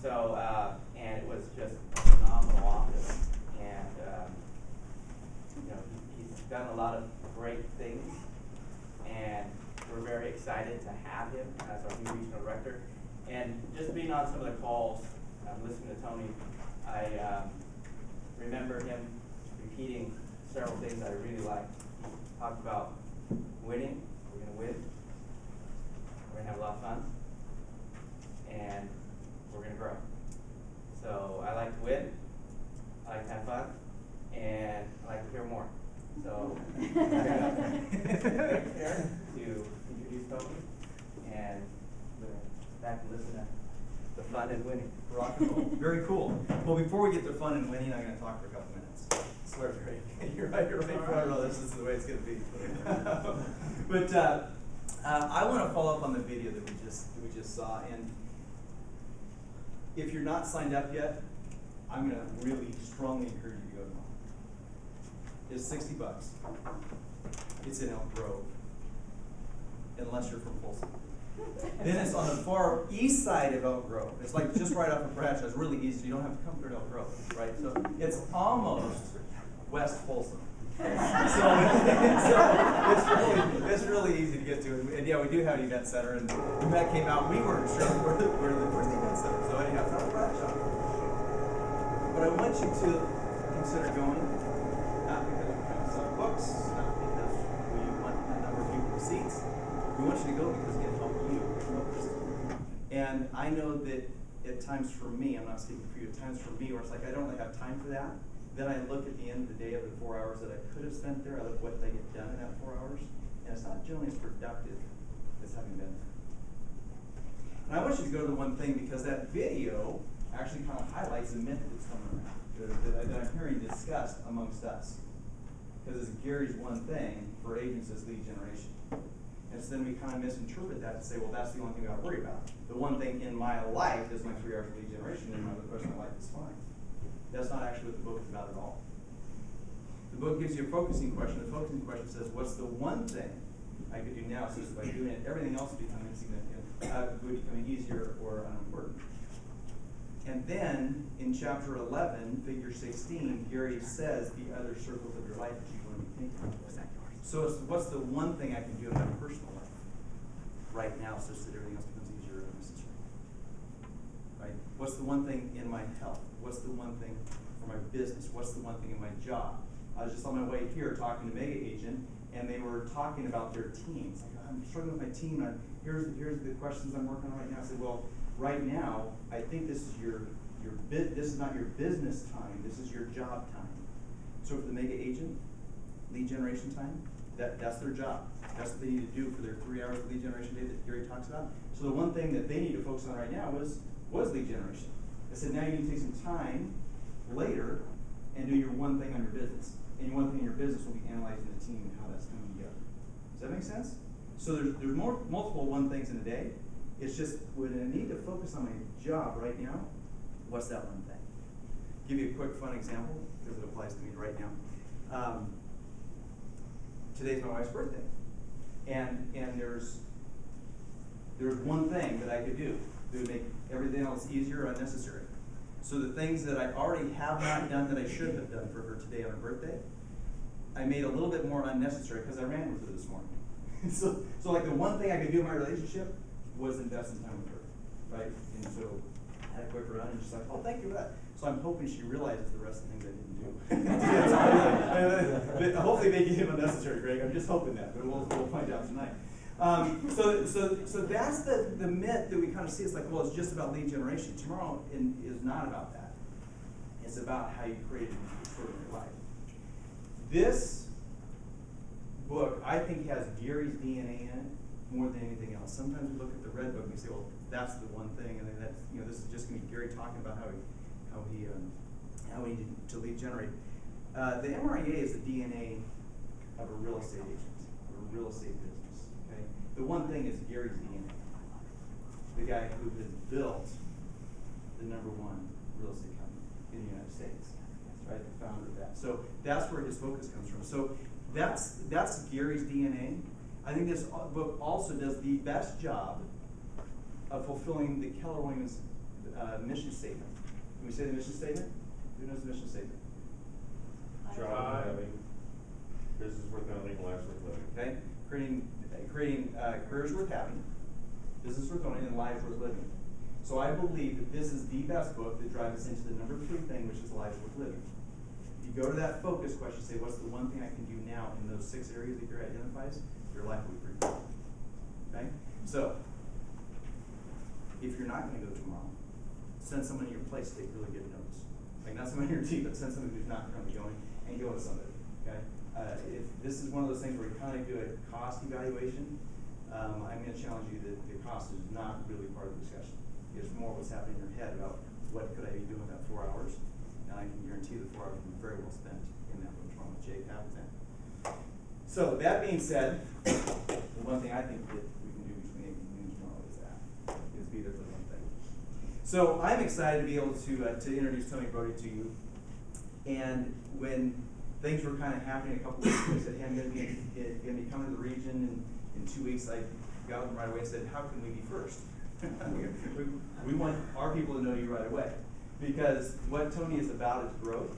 So, and it was just a phenomenal office. And, he's done a lot of great things. And we're very excited to have him as our new regional director. And just being on some of the calls, listening to Tony, I remember him repeating several things I really liked. He talked about winning. We're going to win. We're going to have a lot of fun. And we're going to grow. So I like to win. I like to have fun. And I like to hear more. So I'm going to introduce Tony and back and listen to the fun and winning. Rock and roll. Very cool. Well, before we get to fun and winning, I'm going to talk for a couple minutes. I swear, you're right. This is the way it's going to be. But I want to follow up on the video that we just saw. And if you're not signed up yet, I'm going to really strongly encourage you to go tomorrow. It's $60. It's in Elk Grove, unless you're from Folsom. Then it's on the far east side of Elk Grove. It's like just right off of Bradshaw. It's really easy. You don't have to come through Elk Grove, right? So it's almost West Folsom. So it's really easy to get to. And yeah, we do have an event center. And when that came out, we weren't sure where's the event center. So anyhow, it's not Bradshaw. But I want you to consider going, not because we're trying to sell books, not because we want a number of people seats. We want you to go because it can help you. And I know that at times for me, I'm not speaking for you, at times for me where it's like I don't really have time for that. Then I look at the end of the day of the 4 hours that I could have spent there, I look at what they get done in that 4 hours, and it's not generally as productive as having been there. And I want you to go to the one thing because that video actually kind of highlights the myth that's coming around, that I'm hearing discussed amongst us. Because it's Gary's one thing for agents is lead generation. And so then we kind of misinterpret that to say, well, that's the only thing we got to worry about. The one thing in my life is my 3 hours of lead generation, and my other personal life is fine. That's not actually what the book is about at all. The book gives you a focusing question. The focusing question says, what's the one thing I could do now so that by doing it, everything else would become insignificant, would become easier or unimportant. And then in chapter 11, figure 16, Gary says the other circles of your life that you're going to be thinking about. So it's, what's the one thing I can do in my personal life right now so that everything else becomes easier or unnecessary? Right? What's the one thing in my health? What's the one thing for my business? What's the one thing in my job? I was just on my way here talking to Mega Agent, and they were talking about their teams. Like, I'm struggling with my team, and here's the questions I'm working on right now. I said, well, right now, I think this is this is not your business time. This is your job time. So for the Mega Agent, lead generation time, that's their job. That's what they need to do for their 3 hours of lead generation day that Gary talks about. So the one thing that they need to focus on right now was lead generation. I said, now you need to take some time later and do your one thing on your business. And your one thing in your business will be analyzing the team and how that's coming together. Does that make sense? So there's multiple one things in a day. It's just when I need to focus on my job right now, what's that one thing? Give you a quick fun example because it applies to me right now. Today's my wife's birthday. And there's one thing that I could do that would make everything else easier or unnecessary. So the things that I already have not done that I should have done for her today on her birthday, I made a little bit more unnecessary because I ran with her this morning. so like the one thing I could do in my relationship was invest in time with her, right? And so I had a quick run and she's like, oh, thank you for that. So I'm hoping she realizes the rest of the things I didn't do. But hopefully they get him unnecessary, Greg. I'm just hoping that, but we'll find out tonight. So that's the myth that we kind of see. It's like, well, it's just about lead generation. Tomorrow is not about that. It's about how you create an extraordinary life. This book, I think, has Gary's DNA in it more than anything else. Sometimes we look at the red book and we say, well, that's the one thing, and then that's, this is just going to be Gary talking about how he to lead generate. The MREA is the DNA of a real estate agent, of a real estate business. Okay, the one thing is Gary's DNA, the guy who has built the #1 real estate company in the United States. Right, the founder of that. So that's where his focus comes from. So that's Gary's DNA. I think this book also does the best job of fulfilling the Keller Williams mission statement. Can we say the mission statement? Who knows the mission statement? Job having, business worth owning, lives worth living. Okay, creating careers worth having, business worth owning, and lives worth living. So I believe that this is the best book that drives us into the number 3 thing, which is lives worth living. If you go to that focus question, say, what's the one thing I can do now in those 6 areas that your identifies, your life will be pretty good. Okay? So, if you're not going to go tomorrow, send someone in your place to take really good notes. Like, not someone in your team, but send somebody who's not currently going, and go with somebody. Okay? If this is one of those things where you kind of do a cost evaluation, I'm going to challenge you that the cost is not really part of the discussion. It's more what's happening in your head about what could I be doing with that 4 hours. And I can guarantee the 4 hours will be very well spent in that room tomorrow with Jake Habitat. So that being said, the one thing I think that we can do between 8 and noon tomorrow is be there for the one thing. So I'm excited to be able to introduce Tony Brody to you. And when things were kind of happening a couple weeks ago, I said, hey, I'm going to be coming to the region in 2 weeks. I got them right away and said, how can we be first? we want our people to know you right away. Because what Tony is about is growth.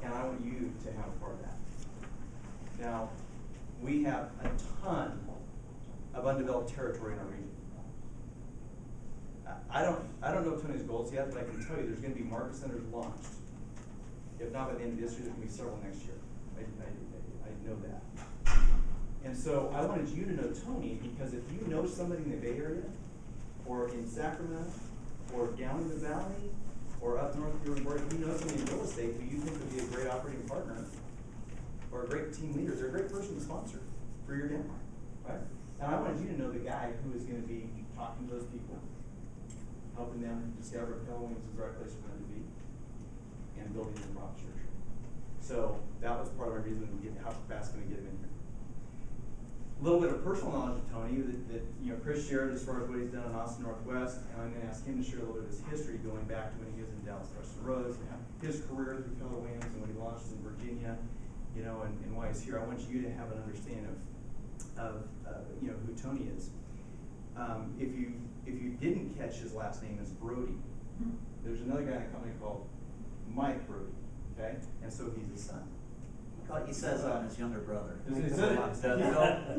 And I want you to have a part of that. Now, we have a ton of undeveloped territory in our region. I don't know Tony's goals yet, but I can tell you there's going to be market centers launched. If not by the end of this year, there's going to be several next year. I know that. And so I wanted you to know Tony, because if you know somebody in the Bay Area, or in Sacramento, or down in the valley, or up north here in Oregon, if you know somebody in real estate who you think would be a great operating partner, or a great team leader, they're a great person to sponsor for your demo, right? And I wanted you to know the guy who is going to be talking to those people, helping them discover if Keller Williams is the right place for them to be, and building their profit structure. So that was part of my reason to get how fast can we get him in here. A little bit of personal knowledge of Tony that Chris shared as far as what he's done in Austin Northwest, and I'm going to ask him to share a little bit of his history going back to when he was in Dallas Preston Rhodes, his career through Keller Williams and when he launched in Virginia, and why he's here. I want you to have an understanding of who Tony is. If you didn't catch his last name, it's Brody. There's another guy in the company called Mike Brody, okay? And so he's his son. He says I'm his younger brother. Don't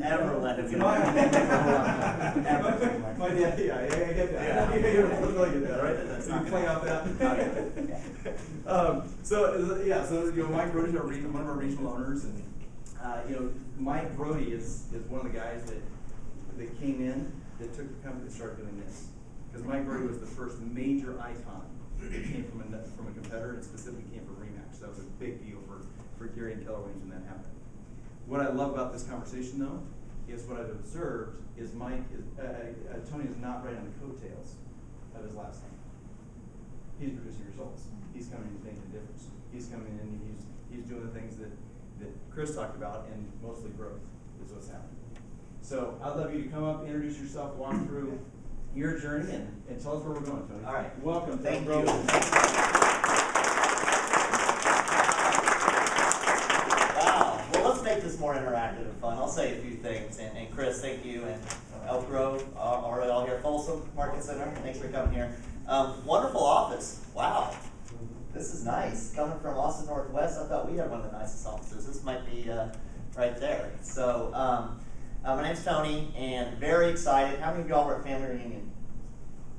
ever let him I get that, right? That's So not you play out that. So Mike Brody is one of our regional owners, and Mike Brody is one of the guys that came in that took the company to start doing this, because Mike Brody was the first major icon that came from a competitor, and specifically came from Remax. So that was a big deal for Gary and Keller Williams when that happened. What I love about this conversation, though, is what I've observed is Tony is not right on the coattails of his last name. He's producing results. He's coming in and making a difference. He's coming in and he's doing the things that Chris talked about, and mostly growth is what's happening. So I'd love you to come up, introduce yourself, walk through your journey, and tell us where we're going, Tony. All right. Welcome. Thank you. Make this more interactive and fun. I'll say a few things, and Chris, thank you, and Elk Grove, already all here, Folsom Market Center, thanks for coming here. Wonderful office, wow, this is nice. Coming from Austin Northwest, I thought we had one of the nicest offices. This might be right there. So, my name's Tony, and very excited. How many of y'all were at family reunion?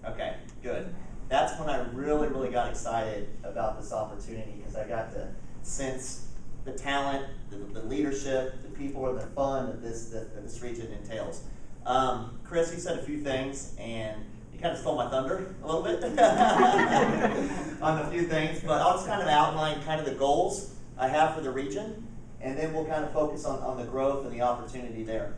Okay, good. That's when I really, really got excited about this opportunity, because I got to sense the talent, the leadership, the people, and the fun that this region entails. Chris, you said a few things, and you kind of stole my thunder a little bit on a few things, but I'll just kind of outline kind of the goals I have for the region, and then we'll kind of focus on the growth and the opportunity there.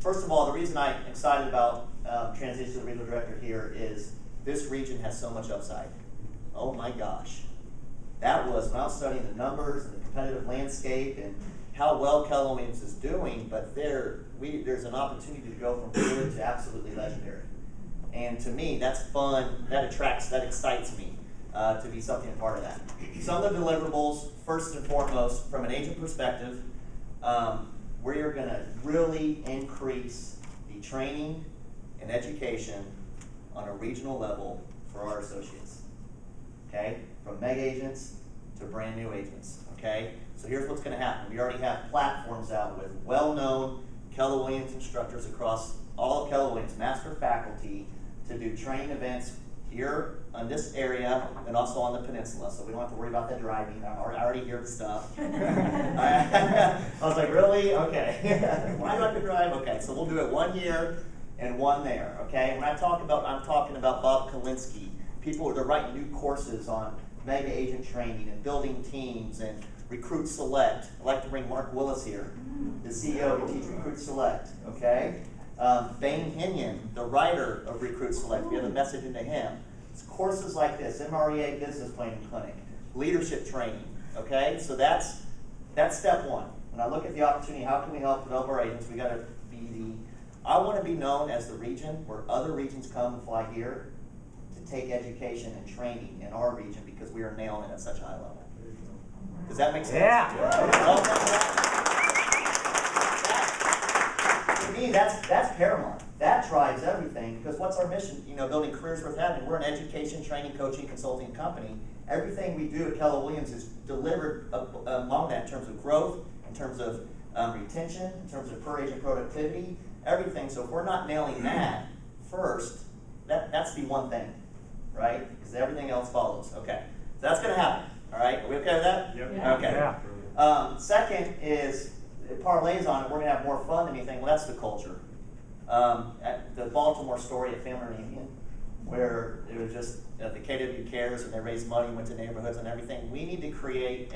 First of all, the reason I'm excited about transition to the regional director here is this region has so much upside. Oh my gosh. That was when I was studying the numbers and the competitive landscape and how well Keller Williams is doing, but there's an opportunity to go from good to absolutely legendary. And to me, that's fun, that excites me to be something a part of that. Some of the deliverables, first and foremost, from an agent perspective, we are going to really increase the training and education on a regional level for our associates. Okay? From meg agents to brand new agents. Okay? So here's what's going to happen. We already have platforms out with well-known Keller Williams instructors across all of Keller Williams, master faculty, to do training events here in this area and also on the peninsula. So we don't have to worry about the driving. I already hear the stuff. I was like, really? Okay. Why do I have to drive? Okay, so we'll do it 1 year and 1 there. Okay. When I'm talking about Bob Kalinsky, people that are writing new courses on mega agent training and building teams and Recruit Select. I'd like to bring Mark Willis here, the CEO of Teach Recruit Select. Okay. Bain Hinion, the writer of Recruit Select, we have a message into him. It's courses like this, MREA Business Planning Clinic, leadership training, okay? So that's step one. When I look at the opportunity, how can we help develop our agents? We gotta I wanna be known as the region where other regions come and fly here to take education and training in our region because we are nailing it at such a high level. Does that make sense? Yeah. To me, that's paramount. That drives everything because what's our mission? You know, building careers worth having. We're an education, training, coaching, consulting company. Everything we do at Keller Williams is delivered among that in terms of growth, in terms of retention, in terms of per agent productivity, everything. So if we're not nailing that first, that's the one thing, right? Because everything else follows. Okay, so that's going to happen. All right, are we okay with that? Yep. Yeah. Okay. Yeah. Second is, it parlays on it, we're going to have more fun than anything. Well, that's the culture. At the Baltimore story at Family Reunion, where it was just the KW Cares and they raised money, went to neighborhoods and everything. We need to create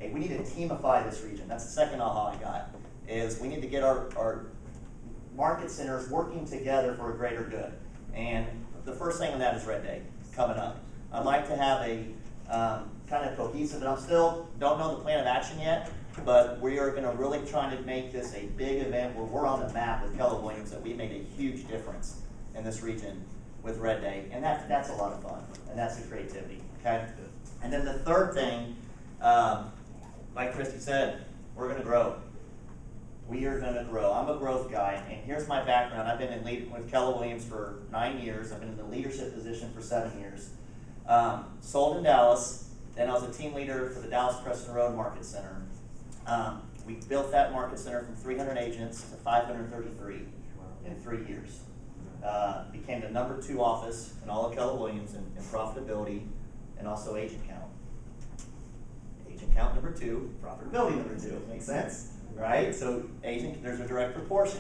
we need to teamify this region. That's the second aha I got, is we need to get our market centers working together for a greater good. And the first thing on that is Red Day coming up. I'd like to have a kind of cohesive, and I still don't know the plan of action yet, but we are going to really try to make this a big event where we're on the map with Keller Williams, that we made a huge difference in this region with Red Day, and that's a lot of fun, and that's the creativity, okay? And then the third thing, like Christy said, we're going to grow. We are going to grow. I'm a growth guy, and here's my background. I've been with Keller Williams for 9 years. I've been in the leadership position for 7 years. Sold in Dallas. Then I was a team leader for the Dallas Preston Road Market Center. We built that market center from 300 agents to 533 in 3 years. Became the #2 office in all of Keller Williams in profitability and also agent count. Agent count #2, profitability #2. Makes sense, right? So there's a direct proportion.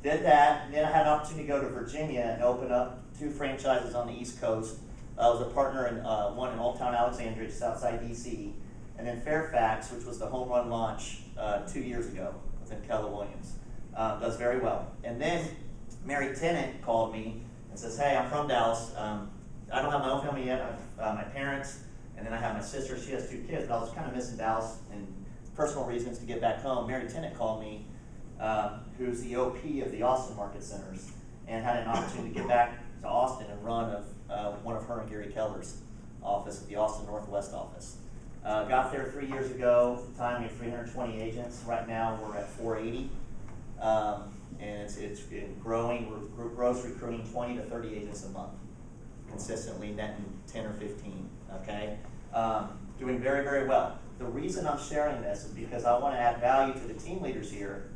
Did that, and then I had an opportunity to go to Virginia and open up 2 franchises on the East Coast. I was a partner in one in Old Town Alexandria, just outside DC, and then Fairfax, which was the home run launch 2 years ago within Keller Williams. Does very well. And then Mary Tennant called me and says, hey, I'm from Dallas. I don't have my own family yet. I have my parents, and then I have my sister. She has 2 kids, but I was kind of missing Dallas and personal reasons to get back home. Mary Tennant called me, who's the OP of the Austin Market Centers, and had an opportunity to get back to Austin and run one of her and Gary Keller's office at the Austin Northwest office. Got there 3 years ago. At the time, we had 320 agents. Right now, we're at 480. And it's been growing. We're gross recruiting 20 to 30 agents a month, consistently netting 10 or 15, okay? Doing very, very well. The reason I'm sharing this is because I want to add value to the team leaders here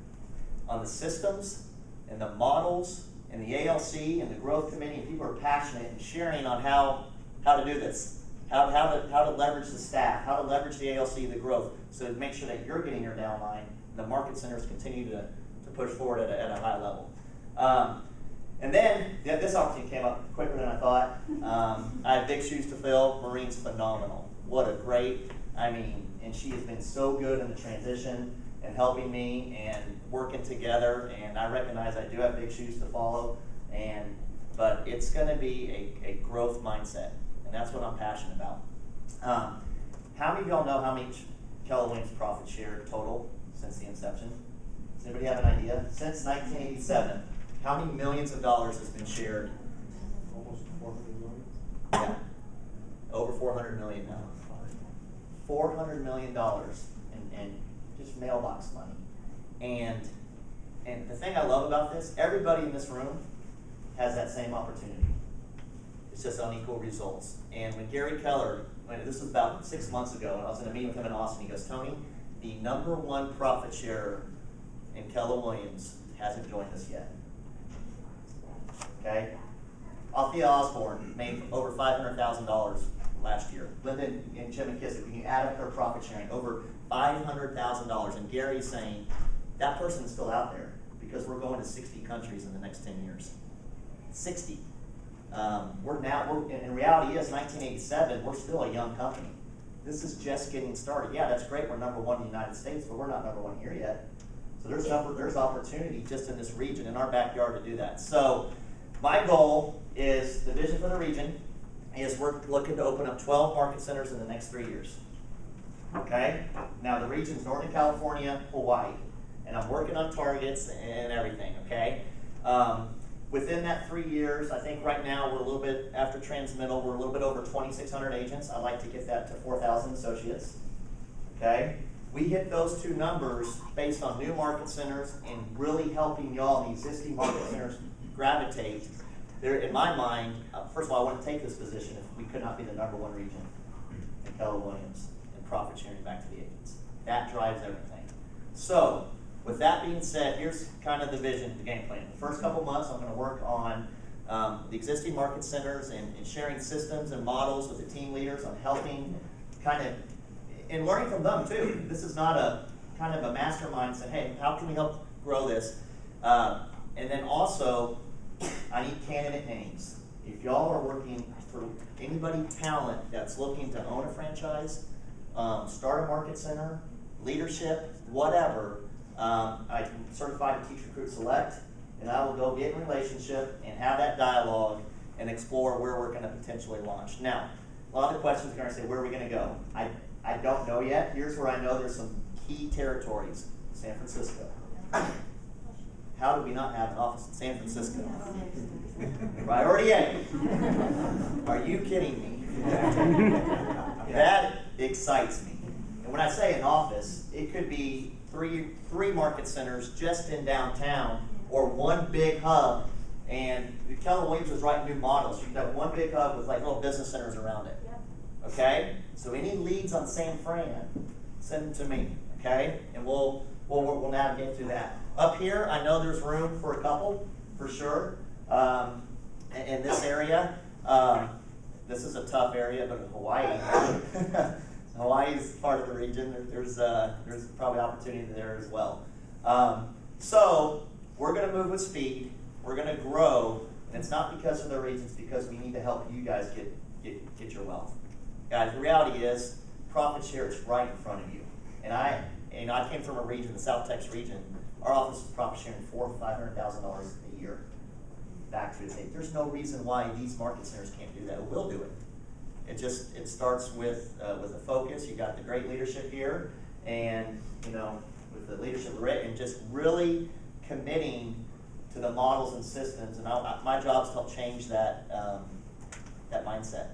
on the systems and the models and the ALC and the growth committee, and people are passionate and sharing on how to do this, how to leverage the staff, how to leverage the ALC, the growth, so to make sure that you're getting your downline and the market centers continue to push forward at a high level. And then this opportunity came up quicker than I thought. I have big shoes to fill. Maureen's phenomenal. What a great, and she has been so good in the transition and helping me and working together, and I recognize I do have big shoes to follow, but it's going to be a growth mindset, and that's what I'm passionate about. How many of y'all know how much Keller Williams profit shared total since the inception? Does anybody have an idea? Since 1987, how many millions of dollars has been shared? Almost 400 million. Yeah, over 400 million now. $400 million in just mailbox money. And the thing I love about this, everybody in this room has that same opportunity. It's just unequal results. And when Gary Keller, this was about 6 months ago, and I was in a meeting with him in Austin, he goes, Tony, the #1 profit sharer in Keller Williams hasn't joined us yet. Okay? Althea Osborne made over $500,000 last year. Linda and Jim McKissick, when you add up their profit sharing, over $500,000. And Gary's saying that person is still out there because we're going to 60 countries in the next 10 years. 60. In reality is 1987, we're still a young company. This is just getting started. Yeah, that's great, we're #1 in the United States, but we're not #1 here yet. So there's opportunity just in this region, in our backyard, to do that. So my goal is, the vision for the region is we're looking to open up 12 market centers in the next 3 years. Okay? Now the region's Northern California, Hawaii, and I'm working on targets and everything, okay? Within that 3 years, I think right now we're a little bit, after Transmittal, we're a little bit over 2,600 agents. I'd like to get that to 4,000 associates, okay? We hit those two numbers based on new market centers and really helping y'all in the existing market centers gravitate. There, in my mind, first of all, I wouldn't take this position if we could not be the #1 region in Keller Williams and profit sharing back to the agents. That drives everything. So, with that being said, here's kind of the vision, the game plan. The first couple months, I'm going to work on the existing market centers and sharing systems and models with the team leaders on helping kind of, and learning from them too. This is not a kind of a mastermind saying, hey, how can we help grow this? And then also, I need candidate names. If y'all are working for anybody talent that's looking to own a franchise, start a market center, leadership, whatever, I can certify to Teach Recruit Select, and I will go get in relationship and have that dialogue and explore where we're going to potentially launch. Now, a lot of the questions are going to say, where are we going to go? I don't know yet. Here's where I know there's some key territories. San Francisco. How do we not have an office in San Francisco? Priority A. Are you kidding me? That excites me. And when I say an office, it could be three market centers just in downtown, or one big hub. And Keller Williams is writing new models. You can have one big hub with like little business centers around it. Okay? So any leads on San Fran, send them to me. Okay? And we'll navigate through that. Up here, I know there's room for a couple, for sure. In this area, this is a tough area, but in Hawaii, Hawaii is part of the region. There's probably opportunity there as well. So we're going to move with speed. We're going to grow, and it's not because of the region. It's because we need to help you guys get your wealth. Guys, the reality is, profit share is right in front of you. And I came from a region, the South Texas region. Our office is profit sharing $400,000 to $500,000 a year back to the state. There's no reason why these market centers can't do that. It will do it. It starts with a focus. You got the great leadership here, and with the leadership and just really committing to the models and systems. And my job is to help change that that mindset,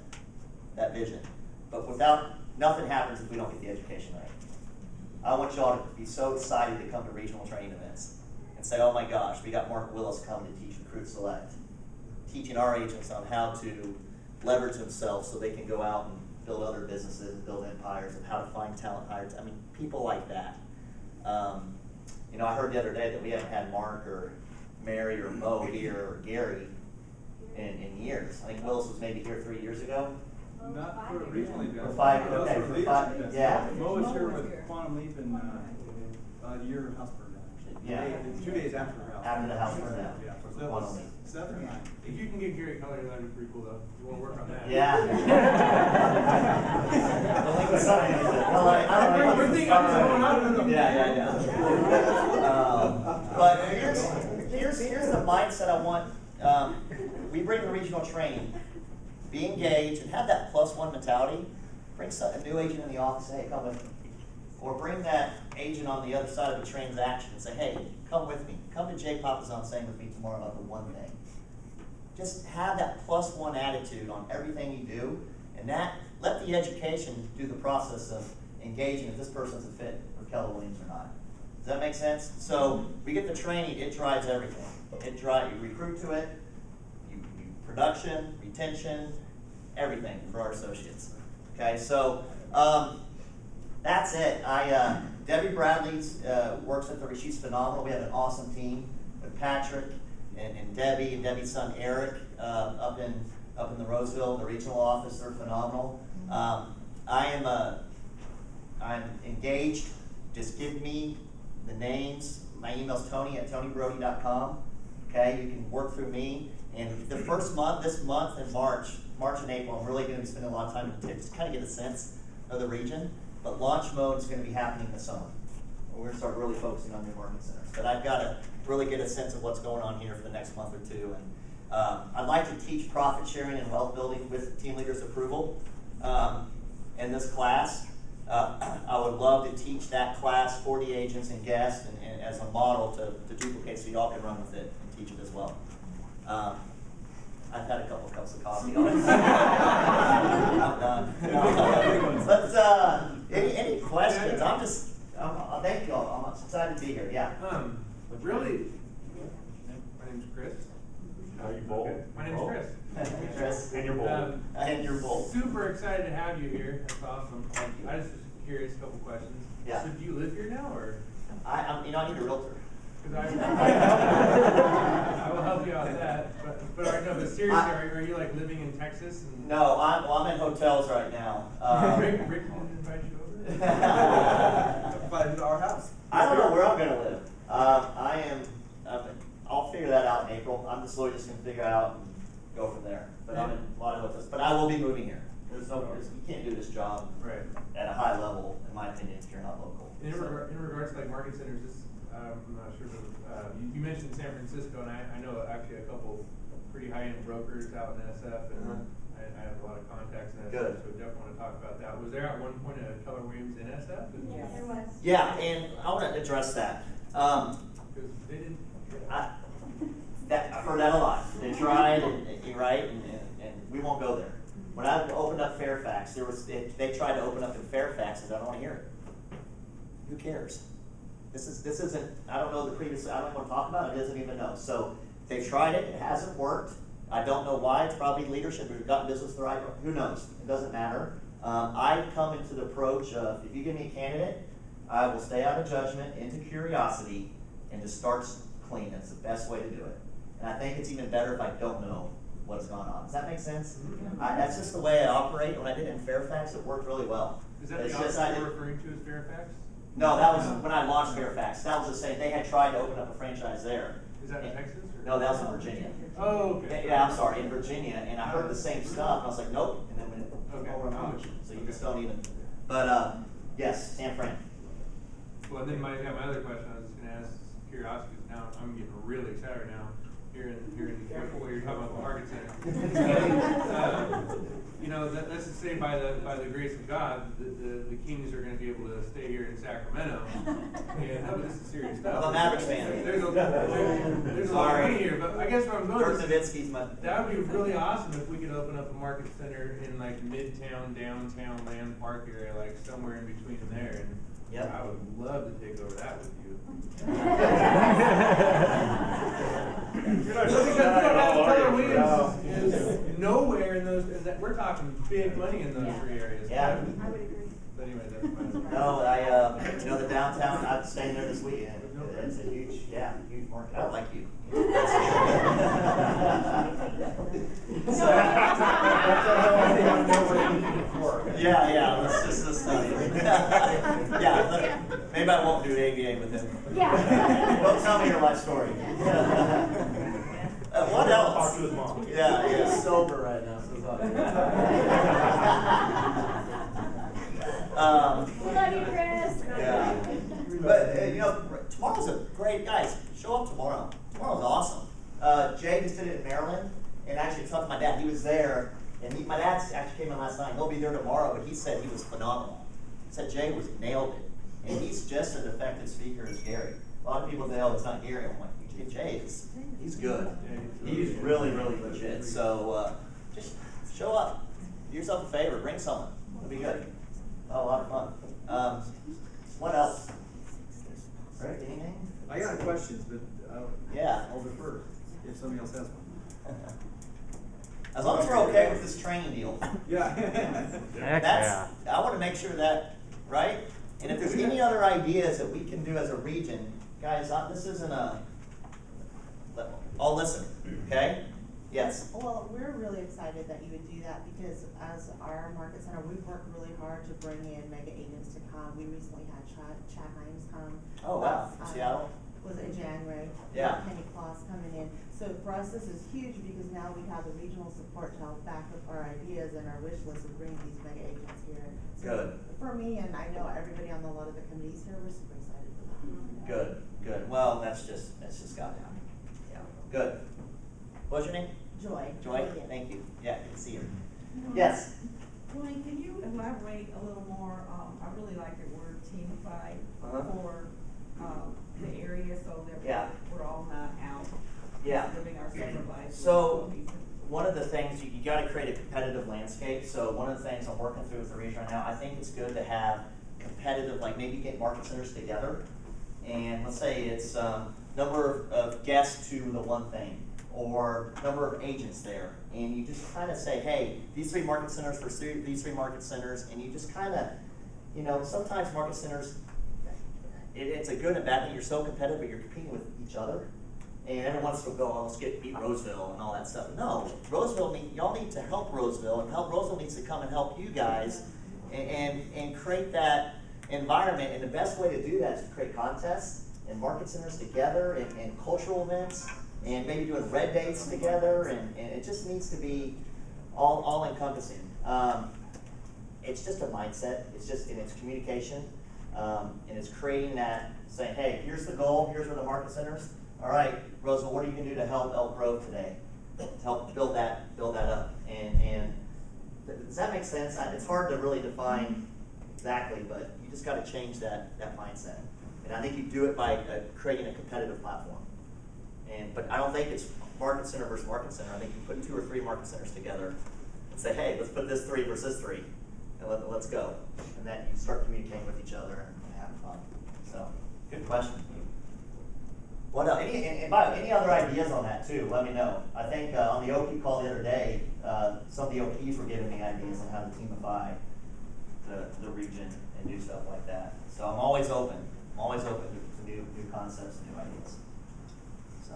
that vision. But nothing happens if we don't get the education right. I want y'all to be so excited to come to regional training events and say, oh my gosh, we got Mark Willis coming to Teach Recruit Select, teaching our agents on how to leverage themselves so they can go out and build other businesses and build empires, and how to find talent hires. I mean, people like that. I heard the other day that we haven't had Mark or Mary or Mo here or Gary in years. I think Willis was maybe here 3 years ago. Not for regional events. For 5, Those okay, were for leadership 5, events. yeah. Mo was here with Quantum Leap and a year in Houseburg, actually. Yeah. 2 days after her house. After the house burned down. Yeah, so that Quantum was Leap. 7 or 9. If you can get Gary Keller, that'd be pretty cool though. You wanna work on that? Yeah. The link was something. We're thinking of someone else. Yeah. But here's the mindset I want. We bring the regional training. Be engaged and have that +1 mentality. Bring a new agent in the office, hey, come with me. Or bring that agent on the other side of the transaction and say, hey, come with me. Come to Jay Papazon saying with me tomorrow about the one thing. Just have that +1 attitude on everything you do, and let the education do the process of engaging if this person's a fit for Keller Williams or not. Does that make sense? So we get the training, it drives everything. You recruit to it, you production, retention, everything for our associates. Okay, so that's it. Debbie Bradley's works at she's phenomenal. We have an awesome team with Patrick and Debbie and Debbie's son Eric up in the Roseville, the regional office. They're phenomenal. I'm engaged. Just give me the names. My email's tony@tonybrody.com. Okay, you can work through me. And the first month, this month in March and April, I'm really going to be spending a lot of time to just kind of get a sense of the region. But launch mode is going to be happening this summer. We're going to start really focusing on new market centers. But I've got to really get a sense of what's going on here for the next month or two. And I'd like to teach profit sharing and wealth building with team leaders' approval in this class. I would love to teach that class for the agents and guests and as a model to duplicate so y'all can run with it and teach it as well. I've had a couple cups of coffee. I'm done. But any questions? Thank you all. I'm excited to be here. Yeah. Really, my name's Chris. Are you bold? Okay. My name's Chris. Chris. And you're bold. And you're bold. Super excited to have you here. That's awesome. Thank you. I just was curious, a couple questions. Yeah. So do you live here now, or? I need a realtor. Because I will help you out with that. But seriously, are you like living in Texas? And No, I'm in hotels right now. Rick didn't invite you over? Invited to our house. I don't know where I'm going to live. I'll figure that out in April. I'm just slowly just going to figure out and go from there. But I'm in a lot of hotels. But I will be moving here. You can't do this job Right. at a high level, in my opinion, if you're not local. In regards to like market centers, I'm not sure. You mentioned San Francisco, and I know actually a couple pretty high-end brokers out in SF, and I have a lot of contacts in SF. Good. So definitely want to talk about that. Was there at one point a Keller Williams in SF? Yeah, there was. Yeah, and I want to address that. Because they didn't. I've heard that a lot. They tried, and you're right, and we won't go there. When I opened up Fairfax, they tried to open up in Fairfax, and I don't want to hear it. Who cares? This isn't. I don't know the previous. I don't want to talk about it. It doesn't even know. So they've tried it. It hasn't worked. I don't know why. It's probably leadership. We've gotten business the right way. Who knows? It doesn't matter. I come into the approach of if you give me a candidate, I will stay out of judgment, into curiosity, and just start clean. That's the best way to do it. And I think it's even better if I don't know what's going on. Does that make sense? That's just the way I operate. When I did it in Fairfax, it worked really well. Is that It's the just office you're referring to as Fairfax? No, that was when I launched Fairfax. That was the same. They had tried to open up a franchise there. Is that in Texas? Or? No, that was in Virginia. Oh, okay. Yeah, I'm sorry, in Virginia. And I heard the same stuff. And I was like, nope. And then went Okay. over I'm much. with you. So you just don't even. But yes, San Fran. Well, then my other question I was just going to ask, curiosity, is now I'm getting really excited now. Here in where you're talking about the market center. Let's just say by the grace of God, the Kings are going to be able to stay here in Sacramento. And this is serious stuff. I'm a Mavericks fan. There's a lot of money here, but I guess where I'm going Dirk is Nowitzki's my. that would be really awesome if we could open up a market center in like Midtown, downtown, Land Park area, like somewhere in between there. And Yep. I would love to take over that with you. You're not Because just Keller Williams is nowhere in those. We're talking big money in those three areas. Yeah. I would agree. But anyway, that's fine. No, the downtown. I'm staying there this weekend. It's a huge market. I like you. Yeah. Let's just study. Maybe I won't do ABA with him. Yeah. Don't tell me your life story. What else? Talk to his mom. Yeah. He's sober right now, so it's all good. We love you, Chris. Yeah. But, tomorrow's a great, guys, show up tomorrow. Tomorrow's awesome. Jay just did it in Maryland, and actually talked to my dad. He was there, and my dad actually came in last night. He'll be there tomorrow, but he said he was phenomenal. He said Jay nailed it. And he's just as effective speaker as Gary. A lot of people say, oh, it's not Gary. I'm like, Jay, he's good. He's really, really legit. So just show up. Do yourself a favor. Bring someone. It'll be good. Oh, a lot of fun. What else? Right? Anything? I got questions, but Yeah. I'll defer if somebody else has one. As long as we're okay with this training deal. Yeah. That's, I want to make sure that, right? And if there's any other ideas that we can do as a region, guys, this isn't I'll listen, okay? Yes. Well, we're really excited that you would do that because as our market center, we've worked really hard to bring in mega agents to come. We recently had Chad Himes come. Oh, wow, from Seattle? Was it in January? Yeah. Kenny Kloss coming in. So for us, this is huge because now we have the regional support to help back up our ideas and our wish list of bringing these mega agents here. So Good. For me, and I know everybody on a lot of the committees here, we're super excited for that. Good. Well, that's just got to happen. Yeah. Good. What's your name? Joy. Joy? Yeah. Thank you. Yeah, good to see you. Yes. Dwayne, can you elaborate a little more? I really like your word teamified for the area so that Yeah. we're all not out Yeah. living our separate lives. So one of the things, you got to create a competitive landscape. So one of the things I'm working through with the region right now, I think it's good to have competitive, like maybe get market centers together. And let's say it's number of guests to the one thing, or number of agents there. And you just kind of say, hey, these 3 market centers for these 3 market centers. And you just kind of, sometimes market centers, it's a good and bad thing. You're so competitive, but you're competing with each other. And everyone wants to go, oh, let's beat Roseville and all that stuff. No, y'all need to help Roseville, and Roseville needs to come and help you guys and create that environment. And the best way to do that is to create contests and market centers together and cultural events and maybe doing red dates together. And it just needs to be all encompassing. It's just a mindset. And it's communication. And it's creating that, saying, hey, here's the goal, here's where the market centers. All right, Roseville, what are you going to do to help Elk Grove today? To help build that up. And does that make sense? It's hard to really define exactly, but you just got to change that mindset. And I think you do it by creating a competitive platform. But I don't think it's market center versus market center. I think you put 2 or 3 market centers together and say, hey, let's put this 3 versus 3, and let's go. And then you start communicating with each other and having fun. So, good question. What else? Any other ideas on that too? Let me know. I think on the OP call the other day, some of the OPs were giving me ideas on how to teamify the region and do stuff like that. So I'm always open. I'm always open to new concepts and new ideas. So.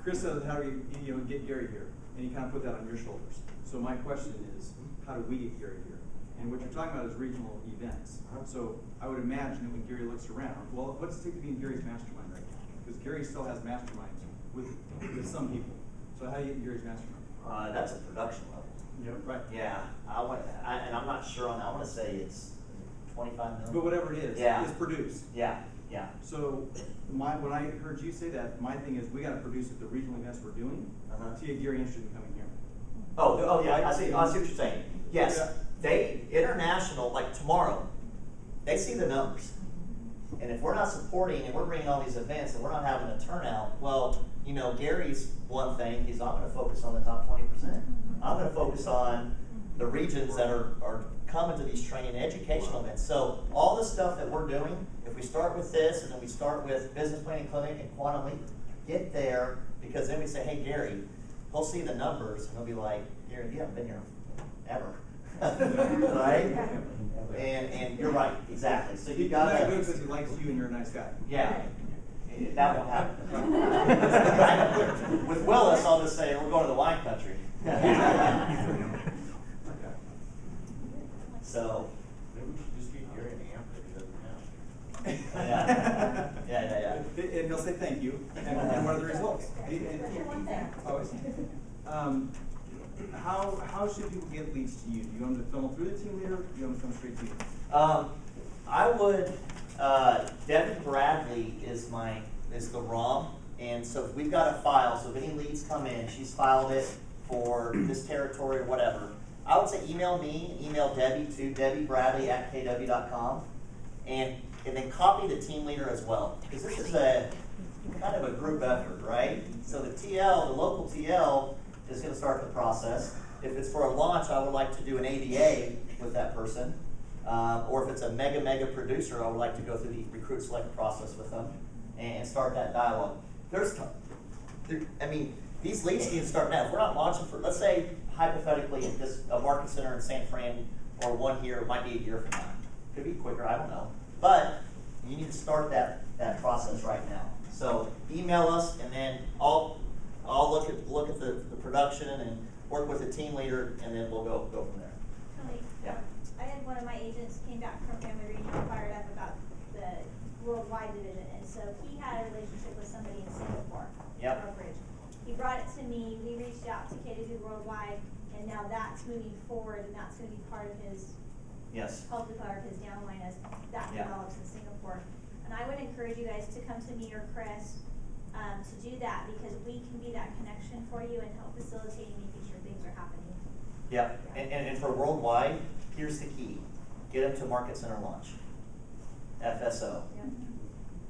Chris says, how do you get Gary here? And you kind of put that on your shoulders. So my question is, how do we get Gary here? And what you're talking about is regional events. So I would imagine that when Gary looks around, well, what's it take to be in Gary's mastermind right now? Because Gary still has masterminds with some people. So how do you get Gary's mastermind? That's a production level. Yep. Right. Yeah, and I'm not sure on that. I want to say it's 25 million. But whatever it is, yeah. It's produced. Yeah. So when I heard you say that, my thing is we got to produce at the regional events we're doing to get Gary interested in coming here. Oh yeah, I see what you're saying. Yes, yeah. They international, like tomorrow, they see the numbers. And if we're not supporting and we're bringing all these events and we're not having a turnout, well, Gary's one thing, I'm going to focus on the top 20%. I'm going to focus on the regions that are coming to these training and educational events. So all the stuff that we're doing, if we start with this and then we start with Business Planning Clinic and Quantum Leap, get there, because then we say, hey, Gary, he'll see the numbers and he'll be like, Gary, you haven't been here ever. Right? And you're right, exactly. So you got to. Because he likes you and you're a nice guy. Yeah. That won't happen. With Willis, I'll just say we're going to the wine country. So. Maybe we should just get Gary an amp that he doesn't have. Yeah. And he'll say thank you. And what are the results? How should people get leads to you? Do you want them to funnel through the team leader, or do you want them to come straight to you? I would. Debbie Bradley is the ROM, and so if we've got a file, so if any leads come in, she's filed it for this territory or whatever. I would say email me, email Debbie to debbiebradley@kw.com, and then copy the team leader as well, because this is a kind of a group effort, right? So the local TL is going to start the process. If it's for a launch, I would like to do an AVA with that person. Or if it's a mega producer, I would like to go through the recruit select process with them and start that dialogue. these leads need to start now. If we're not launching for, let's say hypothetically, a market center in San Fran or one here might be a year from now. Could be quicker, I don't know. But you need to start that process right now. So email us, and then I'll look at the production and work with the team leader, and then we'll go from there. Tony, Yeah. I had one of my agents came back from Family Regional fired up about the worldwide division, and so he had a relationship with somebody in Singapore. Yep. Brokerage. He brought it to me, we reached out to K2 Worldwide, and now that's moving forward, and that's gonna be part of his, Yes. hopefully part of his downline as that Yeah. develops in Singapore. And I would encourage you guys to come to me or Chris, to do that, because we can be that connection for you and help facilitate and making sure things are happening. Yeah, and for worldwide, here's the key. Get them to Market Center launch. FSO. Yep.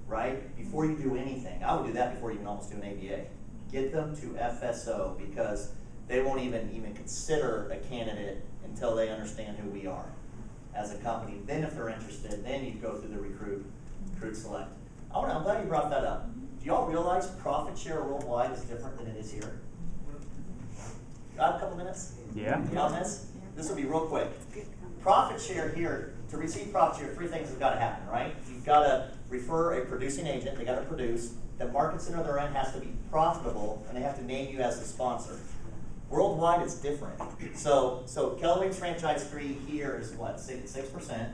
Right? Before you do anything. I would do that before you even almost do an ABA. Get them to FSO, because they won't even consider a candidate until they understand who we are as a company. Then if they're interested, then you go through the recruit select. I'm glad you brought that up. Do y'all realize profit share worldwide is different than it is here? Got a couple minutes? Yeah. On this? This will be real quick. Profit share here, to receive profit share, three things have got to happen, right? You've got to refer a producing agent, they got to produce. The market center they're in has to be profitable, and they have to name you as the sponsor. Worldwide, it's different. So Keller Williams franchise fee here is what, 6%.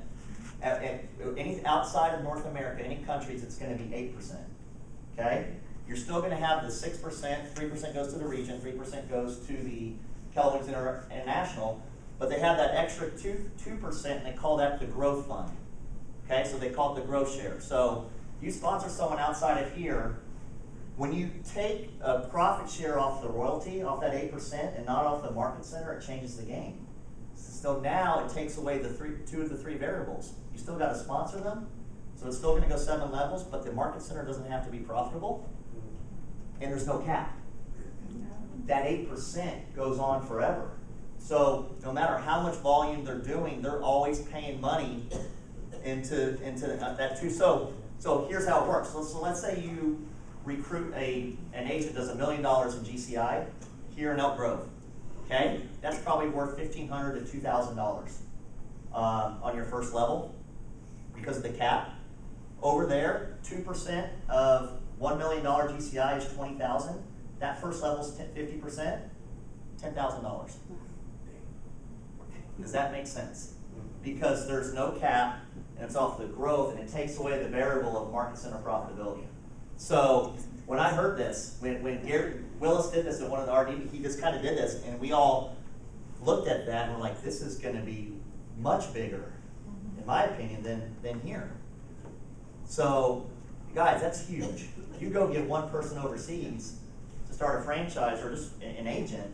Any outside of North America, any countries, it's going to be 8%. Okay? You're still going to have the 6%, 3% goes to the region, 3% goes to the Keller Williams International, but they have that extra 2%, and they call that the growth fund. Okay? So they call it the growth share. So you sponsor someone outside of here, when you take a profit share off the royalty, off that 8%, and not off the market center, it changes the game. So now it takes away two of the three variables. You still got to sponsor them, so it's still going to go 7 levels, but the market center doesn't have to be profitable, and there's no cap. That 8% goes on forever. So no matter how much volume they're doing, they're always paying money into that too. So here's how it works. So let's say you recruit an agent that does $1 million in GCI here in Elk Grove. Okay, that's probably worth $1,500 to $2,000 on your first level because of the cap. Over there, 2% of $1 million GCI is $20,000. That first level is 50%, $10,000. Does that make sense? Because there's no cap, and it's off the growth, and it takes away the variable of market center profitability. So when I heard this, when Gary Willis did this at one of the RD, he just kind of did this, and we all looked at that and we're like, this is going to be much bigger, in my opinion, than here. So, guys, that's huge. You go get one person overseas to start a franchise or just an agent,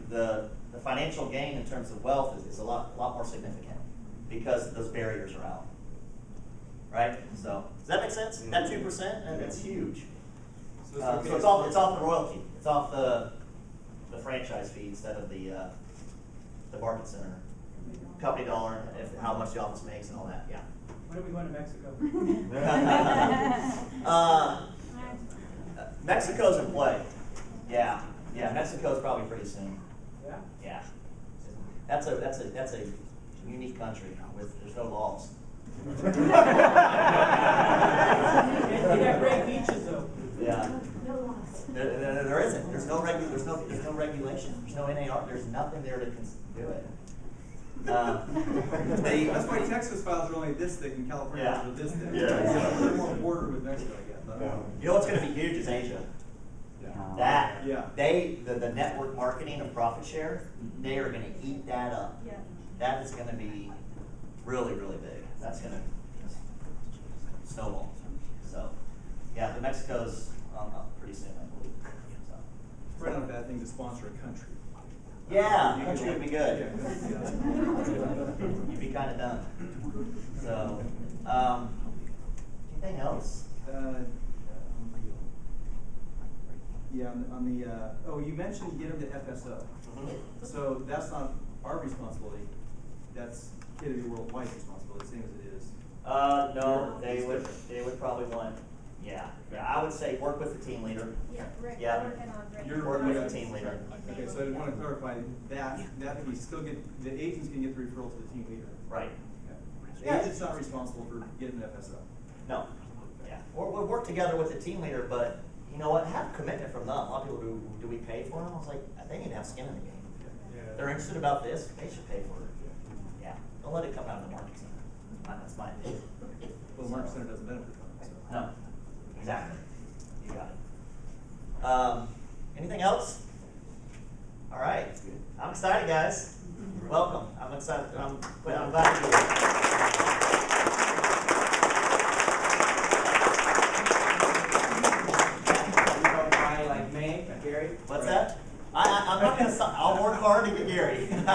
the financial gain in terms of wealth is a lot more significant because those barriers are out. Right? So, does that make sense? That 2%, and it's huge. So it's off the royalty. It's off the franchise fee instead of the market center company dollar, and how much the office makes and all that. Yeah. When are we going to Mexico? Mexico's in play. Yeah. Mexico's probably pretty soon. Yeah. Yeah. That's a unique country there's no laws. They got great beaches though. Yeah. No loss. There isn't. There's no regulation. There's no NAR. There's nothing there to do it. That's why Texas files are only this thick and California Yeah. files are this thick. Yeah. A little more border with Mexico, I guess. I don't know. You know what's going to be huge is Asia. Yeah. The network marketing of profit share, they are going to eat that up. Yeah. That is going to be really, really big. That's going to snowball. So, yeah, the Mexico's pretty soon, I believe. So. It's probably not a bad thing to sponsor a country. Yeah, country would be good. Yeah. You'd be kind of done. So, anything else? Yeah, you mentioned get them to FSO. So that's not our responsibility. That's K2 Worldwide's responsibility, same as it is. No, they would probably want Yeah, I would say work with the team leader. Yeah, Rick, Yeah. we're working on Rick. You're Work with working the team leader. Okay, so I want to clarify that we still get, the agents can get the referral to the team leader. Right. The agent's not responsible for getting the FSO. No. Yeah. We'll work together with the team leader, but you know what? Have commitment from them. A lot of people do we pay for them? I was like, they need to have skin in the game. They're interested about this, they should pay for it. Yeah. Don't let it come out of the market center. That's my opinion. Well, the Market Center doesn't benefit from it, so. No. Exactly. You got it. Anything else? All right. I'm excited, guys. Welcome. I'm excited. I'm glad to be Everybody like me, Gary? What's that? I'm not gonna stop. I'll work hard to get Gary. We have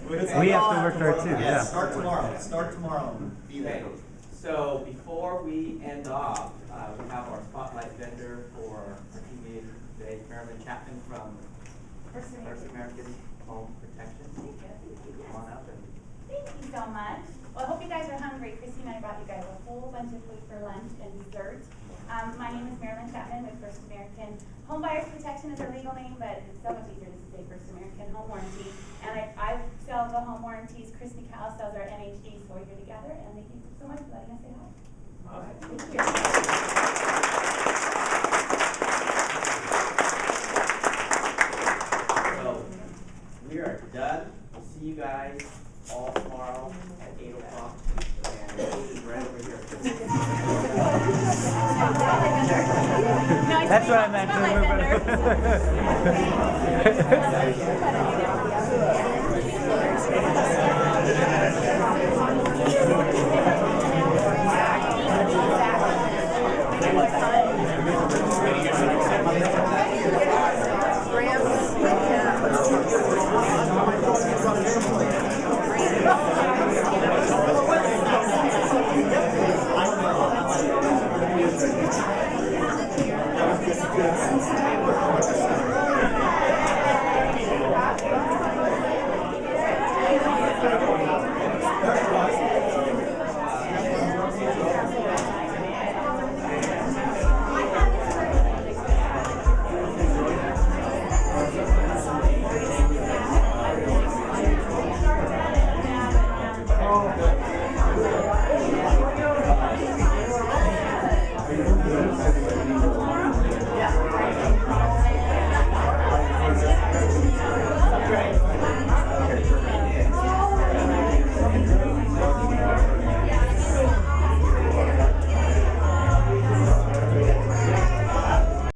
to work hard too, yeah. Start tomorrow. Start tomorrow. Be there. Okay, so before we end off, we have our spotlight vendor for our team meeting today, Marilyn Chapman from First American Home Protection. Come on up and. Thank you so much. Well, I hope you guys are hungry. Christy and I brought you guys a whole bunch of food for lunch and dessert. My name is Marilyn Chapman with First American. Home Buyers Protection is our legal name, but it's so much easier to say First American Home Warranty. And I sell the home warranties. Christy Cal sells our NHD, so we're here together. And thank you so much for letting us say hi. All right. Thank you. So, we are done. We'll see you guys all tomorrow at 8 o'clock. And this is right over here. That's what I meant. Spotlight vendor.